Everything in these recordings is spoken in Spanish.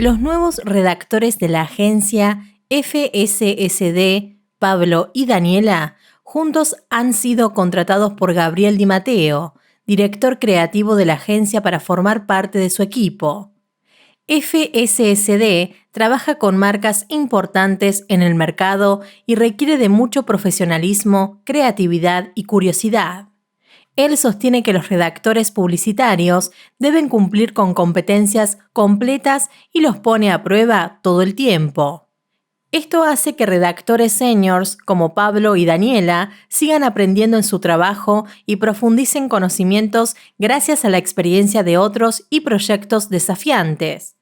Los nuevos redactores de la agencia FSSD, Pablo y Daniela, juntos han sido contratados por Gabriel Di Matteo, director creativo de la agencia, para formar parte de su equipo. FSSD trabaja con marcas importantes en el mercado y requiere de mucho profesionalismo, creatividad y curiosidad. Él sostiene que los redactores publicitarios deben cumplir con competencias completas y los pone a prueba todo el tiempo. Esto hace que redactores seniors como Pablo y Daniela sigan aprendiendo en su trabajo y profundicen conocimientos gracias a la experiencia de otros y proyectos desafiantes,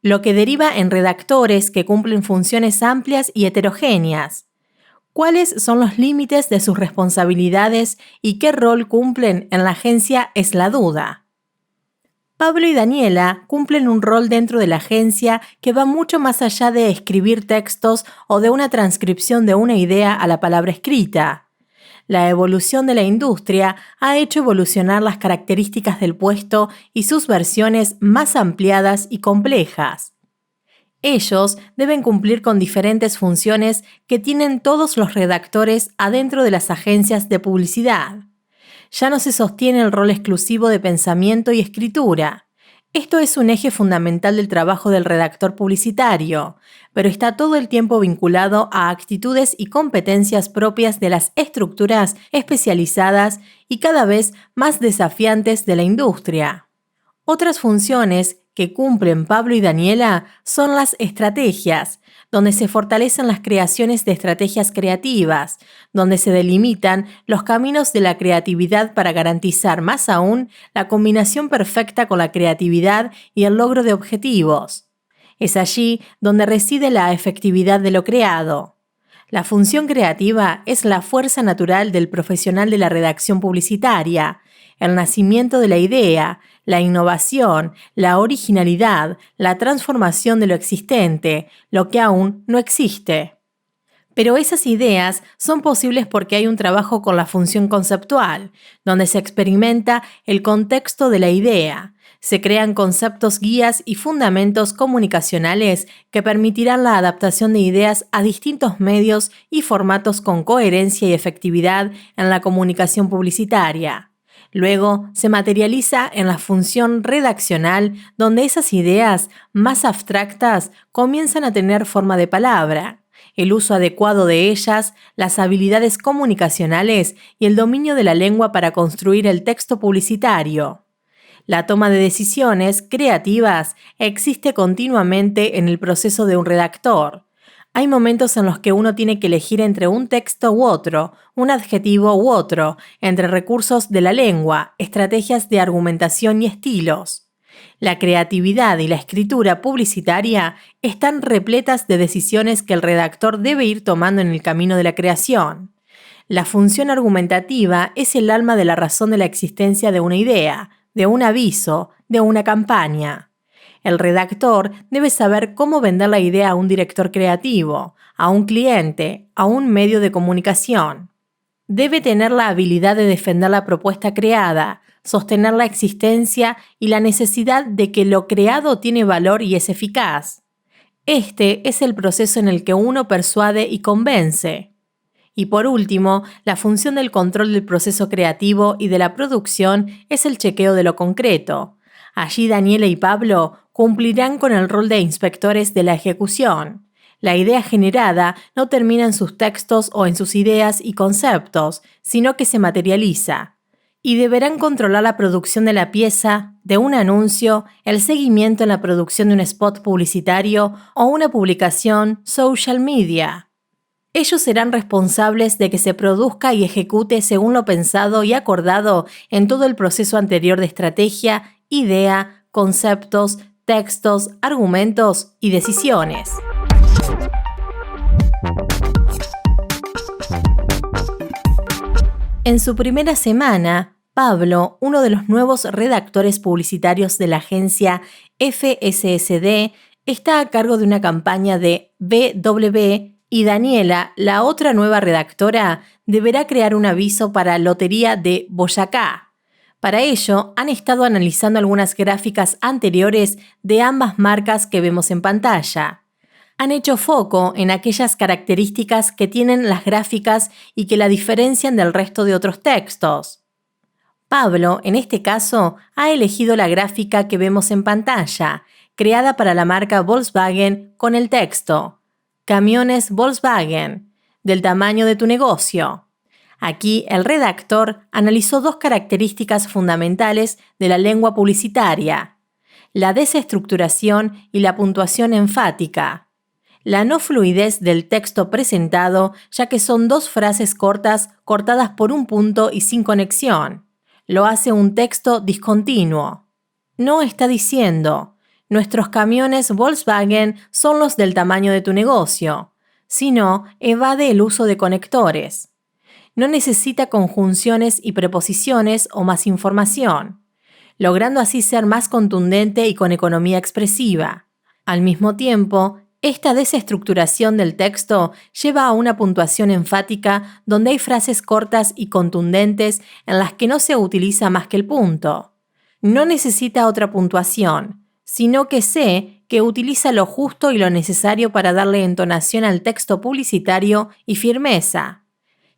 lo que deriva en redactores que cumplen funciones amplias y heterogéneas. ¿Cuáles son los límites de sus responsabilidades y qué rol cumplen en la agencia es la duda? Pablo y Daniela cumplen un rol dentro de la agencia que va mucho más allá de escribir textos o de una transcripción de una idea a la palabra escrita. La evolución de la industria ha hecho evolucionar las características del puesto y sus versiones más ampliadas y complejas. Ellos deben cumplir con diferentes funciones que tienen todos los redactores adentro de las agencias de publicidad. Ya no se sostiene el rol exclusivo de pensamiento y escritura. Esto es un eje fundamental del trabajo del redactor publicitario, pero está todo el tiempo vinculado a actitudes y competencias propias de las estructuras especializadas y cada vez más desafiantes de la industria. Otras funciones que cumplen Pablo y Daniela son las estrategias, donde se fortalecen las creaciones de estrategias creativas, donde se delimitan los caminos de la creatividad para garantizar más aún la combinación perfecta con la creatividad y el logro de objetivos. Es allí donde reside la efectividad de lo creado. La función creativa es la fuerza natural del profesional de la redacción publicitaria, el nacimiento de la idea, la innovación, la originalidad, la transformación de lo existente, lo que aún no existe. Pero esas ideas son posibles porque hay un trabajo con la función conceptual, donde se experimenta el contexto de la idea. Se crean conceptos guías y fundamentos comunicacionales que permitirán la adaptación de ideas a distintos medios y formatos con coherencia y efectividad en la comunicación publicitaria. Luego se materializa en la función redaccional, donde esas ideas más abstractas comienzan a tener forma de palabra. El uso adecuado de ellas, las habilidades comunicacionales y el dominio de la lengua para construir el texto publicitario. La toma de decisiones creativas existe continuamente en el proceso de un redactor. Hay momentos en los que uno tiene que elegir entre un texto u otro, un adjetivo u otro, entre recursos de la lengua, estrategias de argumentación y estilos. La creatividad y la escritura publicitaria están repletas de decisiones que el redactor debe ir tomando en el camino de la creación. La función argumentativa es el alma de la razón de la existencia de una idea, de un aviso, de una campaña. El redactor debe saber cómo vender la idea a un director creativo, a un cliente, a un medio de comunicación. Debe tener la habilidad de defender la propuesta creada, sostener la existencia y la necesidad de que lo creado tiene valor y es eficaz. Este es el proceso en el que uno persuade y convence. Y por último, la función del control del proceso creativo y de la producción es el chequeo de lo concreto. Allí Daniela y Pablo cumplirán con el rol de inspectores de la ejecución. La idea generada no termina en sus textos o en sus ideas y conceptos, sino que se materializa. Y deberán controlar la producción de la pieza, de un anuncio, el seguimiento en la producción de un spot publicitario o una publicación social media. Ellos serán responsables de que se produzca y ejecute según lo pensado y acordado en todo el proceso anterior de estrategia, idea, conceptos, textos, argumentos y decisiones. En su primera semana, Pablo, uno de los nuevos redactores publicitarios de la agencia FSSD, está a cargo de una campaña de BW y Daniela, la otra nueva redactora, deberá crear un aviso para Lotería de Boyacá. Para ello, han estado analizando algunas gráficas anteriores de ambas marcas que vemos en pantalla. Han hecho foco en aquellas características que tienen las gráficas y que la diferencian del resto de otros textos. Pablo, en este caso, ha elegido la gráfica que vemos en pantalla, creada para la marca Volkswagen con el texto «Camiones Volkswagen, del tamaño de tu negocio». Aquí el redactor analizó dos características fundamentales de la lengua publicitaria: la desestructuración y la puntuación enfática. La no fluidez del texto presentado, ya que son dos frases cortas cortadas por un punto y sin conexión. Lo hace un texto discontinuo. No está diciendo, nuestros camiones Volkswagen son los del tamaño de tu negocio, sino evade el uso de conectores. No necesita conjunciones y preposiciones o más información, logrando así ser más contundente y con economía expresiva. Al mismo tiempo, esta desestructuración del texto lleva a una puntuación enfática donde hay frases cortas y contundentes en las que no se utiliza más que el punto. No necesita otra puntuación, sino que sé que utiliza lo justo y lo necesario para darle entonación al texto publicitario y firmeza.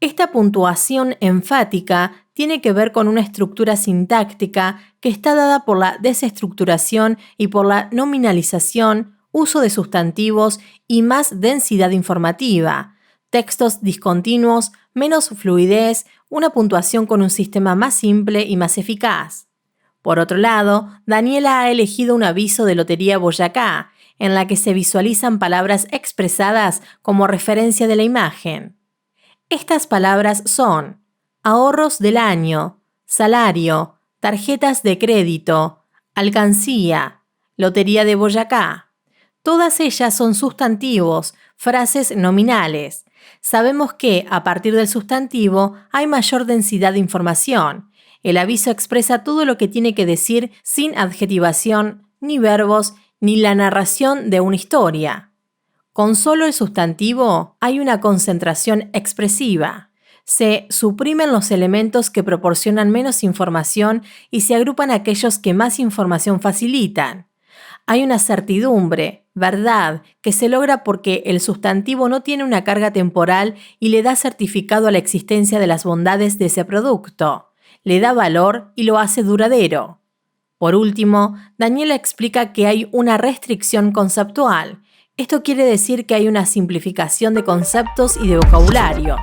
Esta puntuación enfática tiene que ver con una estructura sintáctica que está dada por la desestructuración y por la nominalización, uso de sustantivos y más densidad informativa, textos discontinuos, menos fluidez, una puntuación con un sistema más simple y más eficaz. Por otro lado, Daniela ha elegido un aviso de Lotería Boyacá, en la que se visualizan palabras expresadas como referencia de la imagen. Estas palabras son ahorros del año, salario, tarjetas de crédito, alcancía, Lotería de Boyacá. Todas ellas son sustantivos, frases nominales. Sabemos que, a partir del sustantivo, hay mayor densidad de información. El aviso expresa todo lo que tiene que decir sin adjetivación, ni verbos, ni la narración de una historia. Con solo el sustantivo hay una concentración expresiva. Se suprimen los elementos que proporcionan menos información y se agrupan aquellos que más información facilitan. Hay una certidumbre, verdad, que se logra porque el sustantivo no tiene una carga temporal y le da certificado a la existencia de las bondades de ese producto. Le da valor y lo hace duradero. Por último, Daniela explica que hay una restricción conceptual. Esto quiere decir que hay una simplificación de conceptos y de vocabulario.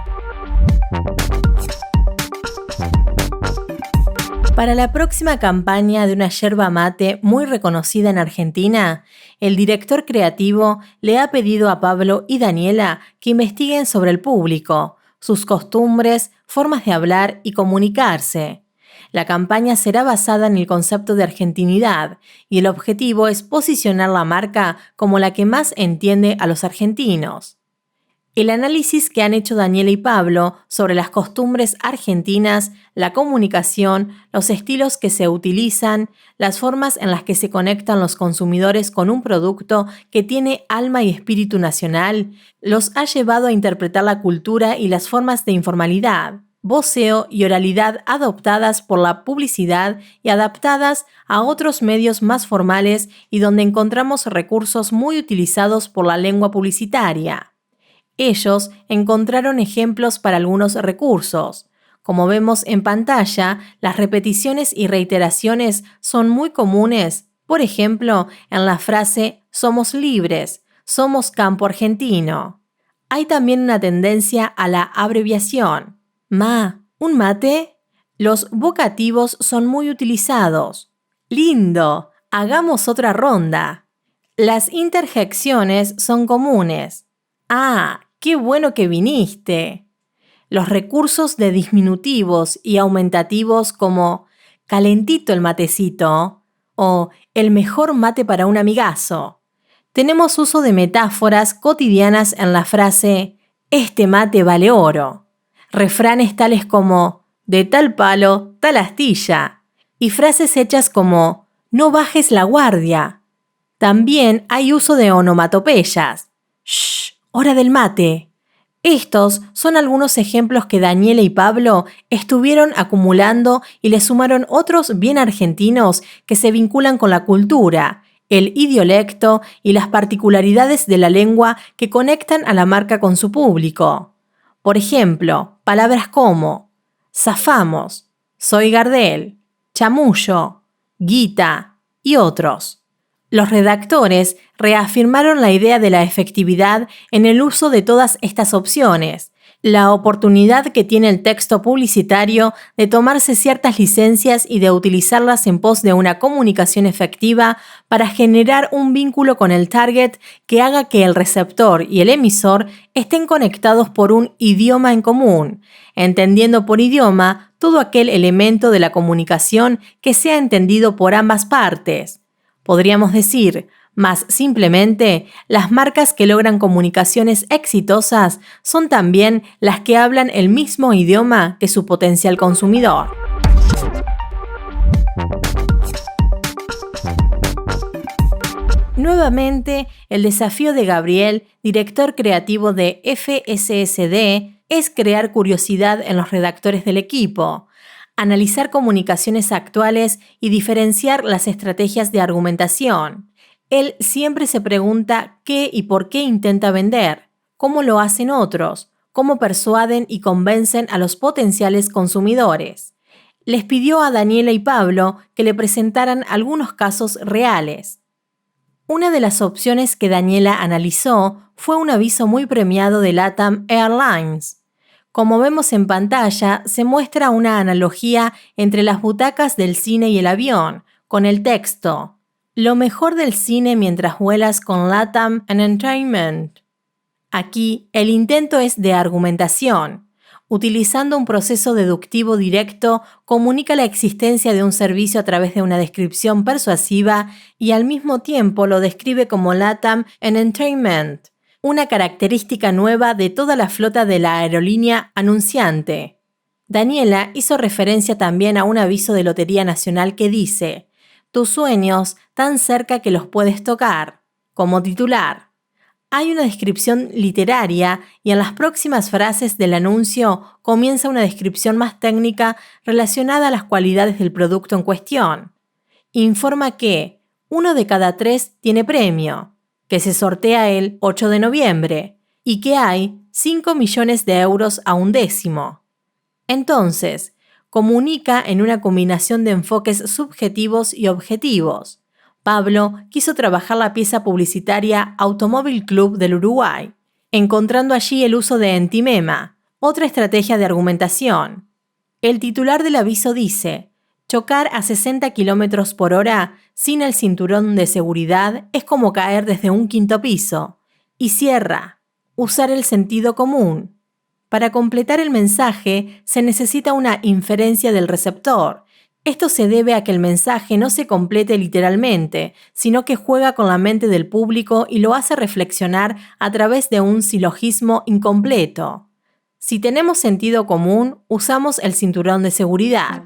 Para la próxima campaña de una yerba mate muy reconocida en Argentina, el director creativo le ha pedido a Pablo y Daniela que investiguen sobre el público, sus costumbres, formas de hablar y comunicarse. La campaña será basada en el concepto de argentinidad y el objetivo es posicionar la marca como la que más entiende a los argentinos. El análisis que han hecho Daniela y Pablo sobre las costumbres argentinas, la comunicación, los estilos que se utilizan, las formas en las que se conectan los consumidores con un producto que tiene alma y espíritu nacional, los ha llevado a interpretar la cultura y las formas de informalidad, voceo y oralidad adoptadas por la publicidad y adaptadas a otros medios más formales y donde encontramos recursos muy utilizados por la lengua publicitaria. Ellos encontraron ejemplos para algunos recursos. Como vemos en pantalla, las repeticiones y reiteraciones son muy comunes, por ejemplo, en la frase «somos libres», «somos campo argentino». Hay también una tendencia a la abreviación. «Ma, ¿un mate?» Los vocativos son muy utilizados. «Lindo, hagamos otra ronda». Las interjecciones son comunes. «Ah, qué bueno que viniste». Los recursos de disminutivos y aumentativos como «calentito el matecito» o «el mejor mate para un amigazo». Tenemos uso de metáforas cotidianas en la frase «este mate vale oro». Refranes tales como «de tal palo, tal astilla» y frases hechas como «no bajes la guardia». También hay uso de onomatopeyas. «Shh, hora del mate». Estos son algunos ejemplos que Daniela y Pablo estuvieron acumulando y le sumaron otros bien argentinos que se vinculan con la cultura, el idiolecto y las particularidades de la lengua que conectan a la marca con su público. Por ejemplo, palabras como zafamos, soy Gardel, chamullo, guita y otros. Los redactores reafirmaron la idea de la efectividad en el uso de todas estas opciones, la oportunidad que tiene el texto publicitario de tomarse ciertas licencias y de utilizarlas en pos de una comunicación efectiva para generar un vínculo con el target que haga que el receptor y el emisor estén conectados por un idioma en común, entendiendo por idioma todo aquel elemento de la comunicación que sea entendido por ambas partes. Podríamos decir, más simplemente, las marcas que logran comunicaciones exitosas son también las que hablan el mismo idioma que su potencial consumidor. Nuevamente, el desafío de Gabriel, director creativo de FSSD, es crear curiosidad en los redactores del equipo, analizar comunicaciones actuales y diferenciar las estrategias de argumentación. Él siempre se pregunta qué y por qué intenta vender, cómo lo hacen otros, cómo persuaden y convencen a los potenciales consumidores. Les pidió a Daniela y Pablo que le presentaran algunos casos reales. Una de las opciones que Daniela analizó fue un aviso muy premiado de LATAM Airlines. Como vemos en pantalla, se muestra una analogía entre las butacas del cine y el avión, con el texto: lo mejor del cine mientras vuelas con LATAM Entertainment. Aquí, el intento es de argumentación. Utilizando un proceso deductivo directo, comunica la existencia de un servicio a través de una descripción persuasiva y al mismo tiempo lo describe como LATAM Entertainment, una característica nueva de toda la flota de la aerolínea anunciante. Daniela hizo referencia también a un aviso de Lotería Nacional que dice: tus sueños tan cerca que los puedes tocar, como titular. Hay una descripción literaria y en las próximas frases del anuncio comienza una descripción más técnica relacionada a las cualidades del producto en cuestión. Informa que 1 de cada 3 tiene premio, que se sortea el 8 de noviembre y que hay 5 millones de euros a un décimo. Entonces, comunica en una combinación de enfoques subjetivos y objetivos. Pablo quiso trabajar la pieza publicitaria Automóvil Club del Uruguay, encontrando allí el uso de entimema, otra estrategia de argumentación. El titular del aviso dice: chocar a 60 km por hora sin el cinturón de seguridad es como caer desde un 5.º piso. Y cierra: usar el sentido común. Para completar el mensaje se necesita una inferencia del receptor. Esto se debe a que el mensaje no se complete literalmente, sino que juega con la mente del público y lo hace reflexionar a través de un silogismo incompleto. Si tenemos sentido común, usamos el cinturón de seguridad.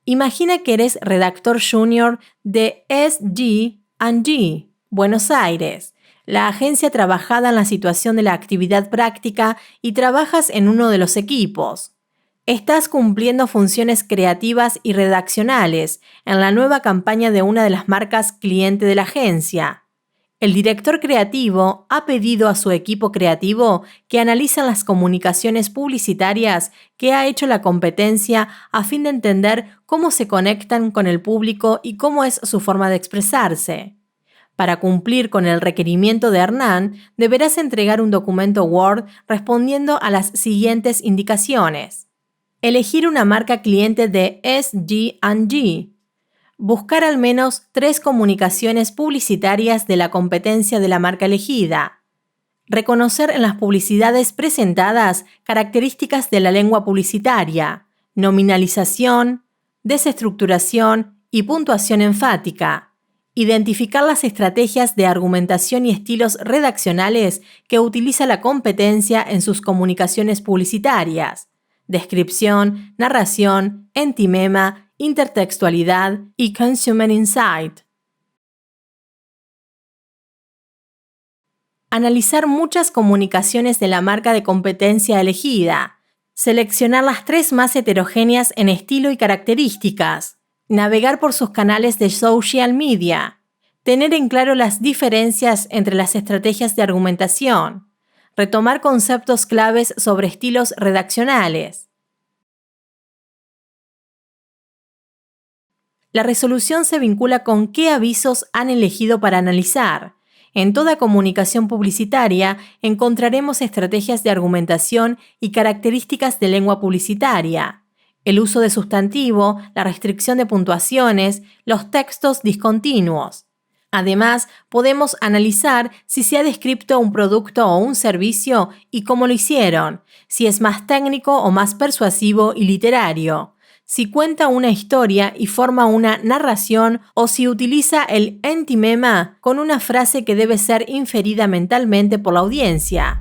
Imagina que eres redactor junior de SG&G, Buenos Aires, la agencia trabajada en la situación de la actividad práctica, y trabajas en uno de los equipos. Estás cumpliendo funciones creativas y redaccionales en la nueva campaña de una de las marcas cliente de la agencia. El director creativo ha pedido a su equipo creativo que analicen las comunicaciones publicitarias que ha hecho la competencia a fin de entender cómo se conectan con el público y cómo es su forma de expresarse. Para cumplir con el requerimiento de Hernán, deberás entregar un documento Word respondiendo a las siguientes indicaciones: elegir una marca cliente de SG&G. Buscar al menos 3 comunicaciones publicitarias de la competencia de la marca elegida. Reconocer en las publicidades presentadas características de la lengua publicitaria, nominalización, desestructuración y puntuación enfática. Identificar las estrategias de argumentación y estilos redaccionales que utiliza la competencia en sus comunicaciones publicitarias. Descripción, narración, entimema, intertextualidad y consumer insight. Analizar muchas comunicaciones de la marca de competencia elegida. Seleccionar las 3 más heterogéneas en estilo y características. Navegar por sus canales de social media. Tener en claro las diferencias entre las estrategias de argumentación. Retomar conceptos claves sobre estilos redaccionales. La resolución se vincula con qué avisos han elegido para analizar. En toda comunicación publicitaria encontraremos estrategias de argumentación y características de lengua publicitaria. El uso de sustantivo, la restricción de puntuaciones, los textos discontinuos. Además, podemos analizar si se ha descrito un producto o un servicio y cómo lo hicieron, si es más técnico o más persuasivo y literario, si cuenta una historia y forma una narración o si utiliza el entimema con una frase que debe ser inferida mentalmente por la audiencia.